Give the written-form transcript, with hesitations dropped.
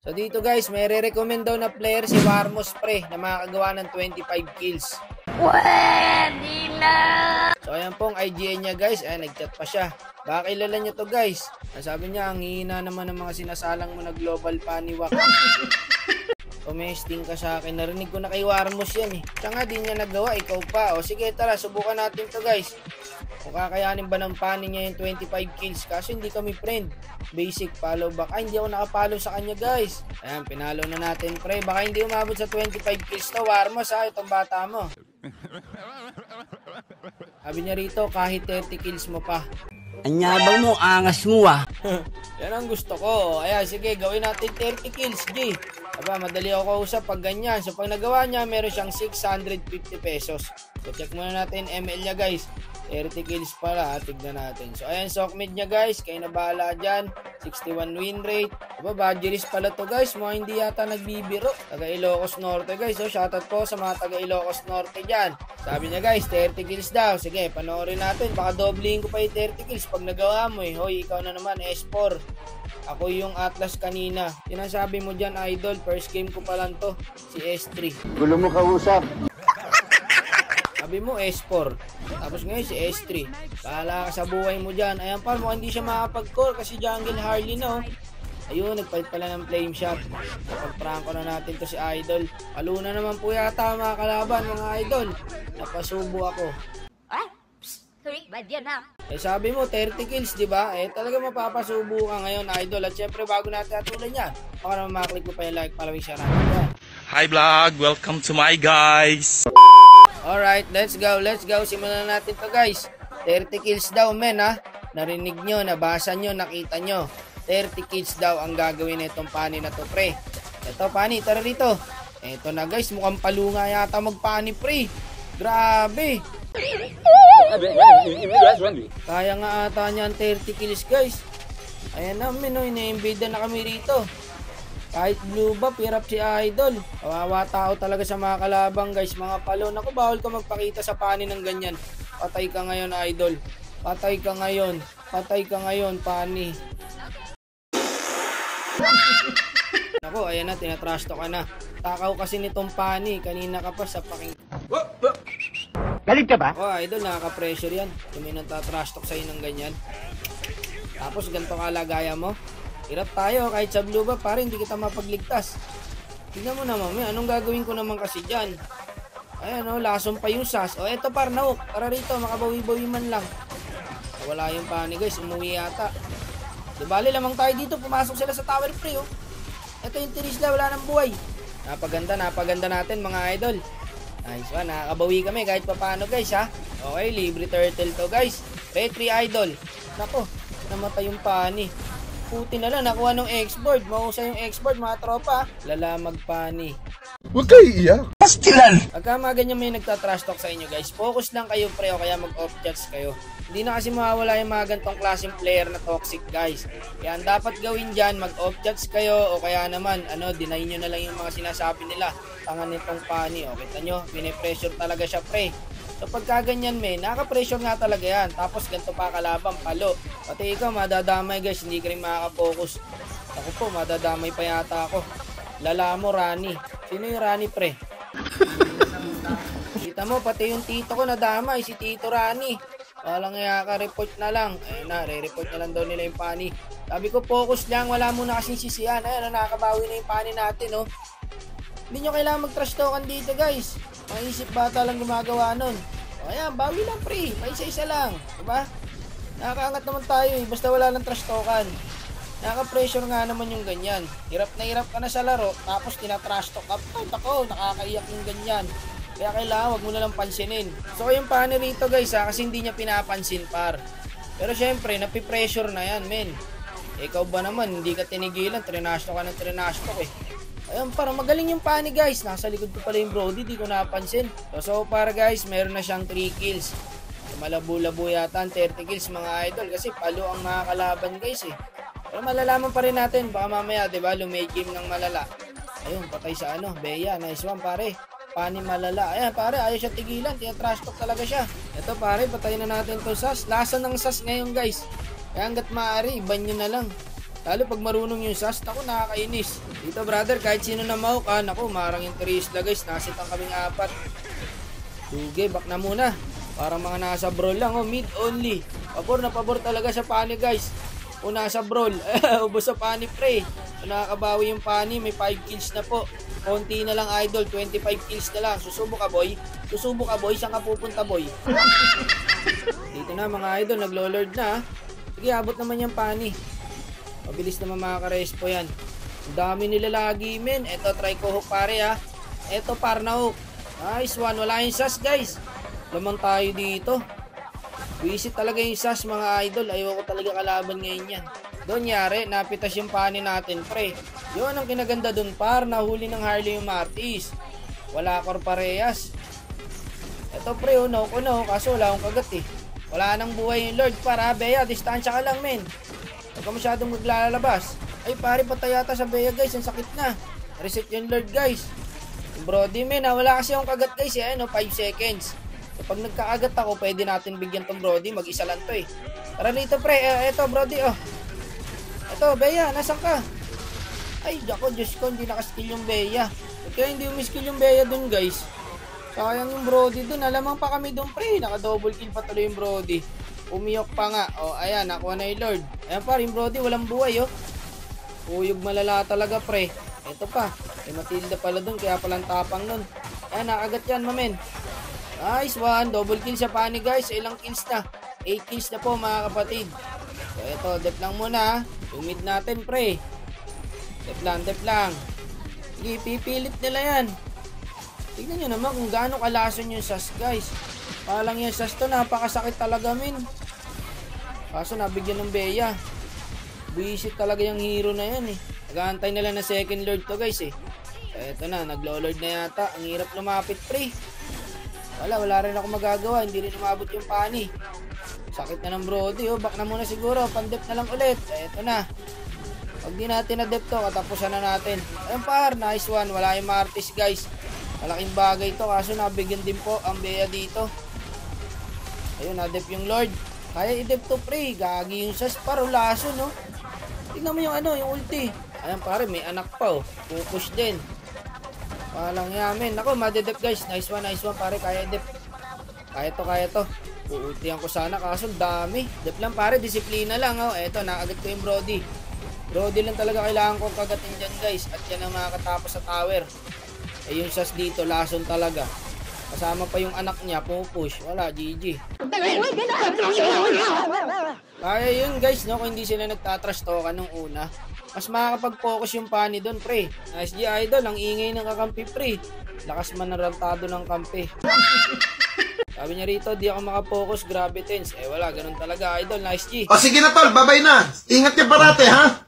So dito guys, may re-recommend daw na player si Warmos pre na makakagawa ng 25 kills. Pwede na! So ayan pong IGN niya guys, ayan nag-chat pa siya. Baka kilala niyo to guys. Sabi niya, ang hihina naman ng mga sinasalang mo na global paniwak. Tumesting ka sa akin, narinig ko na kay Warmos yan eh. Siya nga di niya nagawa, ikaw pa. O sige tara, subukan natin to guys. Kung kakayanin ba ng pani niya yung 25 kills, kasi hindi kami friend. Basic follow back. Ay, hindi ako nakapollow sa kanya guys. Ayan, pinalo na natin pre. Baka hindi umabot sa 25 kills to Warmos ha, itong bata mo. Sabi niya rito, kahit 30 kills mo pa. Anyabang mo, angas mo ah. Yan ang gusto ko. Ayan, sige, gawin natin 30 kills, G. Aba, madali ako kausap pag ganyan. So, pag nagawa niya, meron siyang 650 pesos. So, check muna natin ML niya, guys. 30 kills pala, tignan natin. So, ayan, sock mid niya, guys. Kayo na bahala dyan. 61 win rate. Aba, Badgeris pala to, guys. Mga hindi yata nagbibiro. Taga Ilocos Norte, guys. So, shoutout po sa mga taga Ilocos Norte dyan. Sabi niya, guys, 30 kills daw. Sige, panoorin natin. Baka dobling ko pa yung 30 kills pag nagawa mo, eh. Hoy, ikaw na naman, S4. Ako yung Atlas kanina. Sinasabi mo dyan, idol. First game ko pa lang to. Si S3. Gulo mo kausap. Sabi mo S4. Tapos ngayon si S3. Bahala ka sa buhay mo dyan. Ayan pa, mukhang hindi siya makapag-core kasi Jungle Harley na oh. Ayun, nagpalit pala ng flame shot. Napag-prank ko na natin to si idol. Aluna naman po yata mga kalaban, mga idol. Napasubo ako. Sorry, bad yan ha. Eh sabi mo 30 kills, di ba? Eh talaga mapapasubo ka ngayon, idol. At syempre bago natin atulan yan, baka naman maklik ko pa yung like, following, share natin. Hi vlog, welcome to my guys. Alright, let's go, let's go. Simulan natin to guys. 30 kills daw men ha. Narinig nyo, nabasa nyo, nakita nyo. 30 kills daw ang gagawin nitong pani na to pre. Ito pani, tara rito. Ito na guys, mukhang palunga yata magpani pre. Grabe. Kaya nga ata niyan 30 kills guys. Ayan na men, ina-invade na kami rito. Kahit blue buff, hirap si idol. Kawawa tao talaga sa mga kalabang guys. Mga palo, naku bawal ka magpakita sa pani ng ganyan. Patay ka ngayon idol. Patay ka ngayon. Patay ka ngayon pani. Naku, ayan na, tinatrash to ka na. Takaw kasi nitong pani. Kanina ka pa sa paking... Galit ka ba? Ako idol, nakaka-pressure yan. Yung may nagtatrash talk sa'yo ng ganyan. Tapos ganito kalagaya mo. Hirap tayo kahit sa blue buff, pare hindi kita mapagligtas. Tingnan mo naman, anong gagawin ko naman kasi dyan? Ayan o, lason pa yung sas. O eto par, nauk. Tara rito, makabawi-bawi man lang. Wala yung pani guys, umuwi yata. Di bali lamang tayo dito, pumasok sila sa tower pre oh. Eto yung Tirisla, wala nang buhay. Napaganda natin mga idol. Nice one, nakakabawi kami kahit paano guys ha. Okay, libre turtle to guys. Retry idol. Nako, namatay yung pani. Puti na lang, nakuha ng export. Mausay yung export mga tropa. Lalamag pani. Huwag kayo iiyak. Pastilan! Pagka mga ganyan may nagtatrash talk sa inyo guys, focus lang kayo pre o kaya mag-off chats kayo. Hindi na kasi mawawala yung mga gantong klaseng player na toxic guys. Kaya ang dapat gawin dyan, mag-off chats kayo o kaya naman, deny nyo na lang yung mga sinasabi nila. Tangan nitong pani, o kita nyo, pinipressure talaga siya pre. So pagka ganyan men, nakaka-pressure nga talaga yan. Tapos ganito pa kalabang, palo. Pati ikaw madadamay guys, hindi ka rin makaka-focus. Ako po, madadamay pa yata ako. Lala mo, Rani. Sino yung Rani pre? Kita mo, pati yung tito ko nadamay, si Tito Rani. Walang report na lang. Ayun na, re-report na lang daw nila yung pani. Sabi ko, focus lang, wala muna kasing sisiyan. Ayun, nakakabawi na yung pani natin, oh. Hindi nyo kailangan mag-trash talkan dito, guys. Maisip bata lang gumagawa nun. O, ayan, bawi lang, pre. Paisa-isa lang. Diba? Nakakaangat naman tayo, eh. Basta wala lang trash talkan. Nakaka-pressure nga naman yung ganyan. Hirap na hirap ka na sa laro, tapos tina-trash talk up. Ay, tako, nakakaiyak yung ganyan. Kaya kailangan, wag mo na lang pansinin. So, yung pani rito, guys, ha, kasi hindi niya pinapansin, par. Pero, syempre, napipressure na yan, men. Ikaw ba naman, hindi ka tinigilan, trinash talk ka ng trinash talk, eh. Ayun, para magaling yung pani guys. Nasa likod ko pala yung Brody, di ko napansin. So far guys, meron na siyang 3 kills. Malabo-labo yata ang 30 kills mga idol. Kasi palo ang mga kalaban guys eh. Pero malalaman pa rin natin. Baka mamaya, diba, lumay game ng malala. Ayun, patay sa Bea, nice one pare. Pani malala. Ayan pare, ayaw siya tigilan. Kaya trash talk talaga siya. Ito pare, patay na natin to sas. Lasa ng sas ngayon guys. Kaya hanggat maaari, iban nyo na lang. Lalo pag marunong yung sas, naku, nakakainis. Dito brother, kahit sino na mau ka, naku, marang yung Trisla guys, nasitang kaming 4. Sige, back na muna. Parang mga nasa brawl lang, oh, mid only. Pabor na pabor talaga sa pani guys. O nasa brawl, ubos sa pani pre. So, nakakabawi yung pani, may 5 kills na po. Konti na lang idol, 25 kills na lang. Susubok ka boy, saan ka pupunta boy? Dito na mga idol, naglo-lord na. Sige, abot naman yung pani. Mabilis naman makaka-respo yan. Ang dami nila lagi men. Eto, try ko hook pare ha. Eto, par na hook. Nice one, wala yung sas guys. Lamang tayo dito. Visit talaga yung sas mga idol. Ayoko talaga kalaban ngayon yan. Doon yari, napitas yung pani natin pre. Yun ang kinaganda doon par. Nahuli ng Harley yung Martis. Wala korparehas. Eto pre, no ko no. Kaso wala akong kagat eh. Wala nang buhay yung Lord para. Bea, distansya ka lang men. Huwag ka masyadong maglalabas. Ay pare, patay yata sa Bea guys. Ang sakit na. Reset yung Lord guys. Yung Brody men, wala kasi akong kagat guys. Eh, 5 seconds. So, pag nagkaagat ako, pwede natin bigyan tong Brody. Mag-isa lang to eh. Tara dito pre. Eto Brody oh. Eto Bea, nasan ka? Ay, dako, Diyos ko, hindi nakaskill yung Bea. Kaya hindi umiskill yung Bea dun guys. Sayang yung Brody dun. Alamang pa kami dun pre. Naka-double kill pa tuloy yung Brody. Umiyok pa nga. O, ayan, nakuha na yung Lord. Ayan pa, yung Brody, walang buhay, oh. Uyog malala talaga, pre. Ito pa. May Matilda pala dun, kaya palang tapang nun. Ayan, nakagat yan, mamen. Nice one. Double kill sa pani, guys. Ilang kills na? 8 kills na po, mga kapatid. So, ito, dep lang muna. Tumid natin, pre. Dep lang. Sige, pipilit nila yan. Tignan nyo naman kung gaano kalason yung sas, guys. Palang yung sas to, napakasakit talaga, min. Kaso nabigyan ng Bea. Visit talaga yung hero na yan eh. Nag-aantay nila na second lord to guys eh. So, eto na, naglo-lord na yata. Ang hirap lumapit pre. Wala rin ako magagawa. Hindi rin umabot yung pani. Sakit na ng Brody oh. Back na muna siguro. Pandep na lang ulit. So, eto na. Pag di natin na-dep to, katapusan na natin. Ayun par, nice one. Wala yung Martis guys. Malaking bagay to. Kaso nabigyan din po ang Bea dito. Ayun, na-dep yung Lord. Kaya i-dep to pre. Gagi yung sas par. Laso no. Tingnan mo yung yung ulti. Ayan pare, may anak pa oh. Pupush din. Walang yamin. Ako, madedep guys. Nice one pare. Kaya dep. Kaya to. Uultihan ko sana. Kaso dami. Dep lang pare. Disiplina lang oh. Eto, nakagat ko yung Brody. Brody lang talaga kailangan kong kagatin dyan guys. At yan ang makakatapos sa tower. Eh yung sas dito, lason talaga. Kasama pa yung anak niya, pupush. Wala, GG. Kaya yun guys, no? Kung hindi sila nagtatrash talkan nung una, mas makakapag-focus yung pani doon, pre. Nice G idol, ang ingay ng kakampi, pre. Lakas man ng rantado ng kampi. Sabi niya rito, di ako makapokus, grabe tense. Eh wala, ganun talaga idol, nice G. O sige na tol, babay na. Ingat ka parate ha.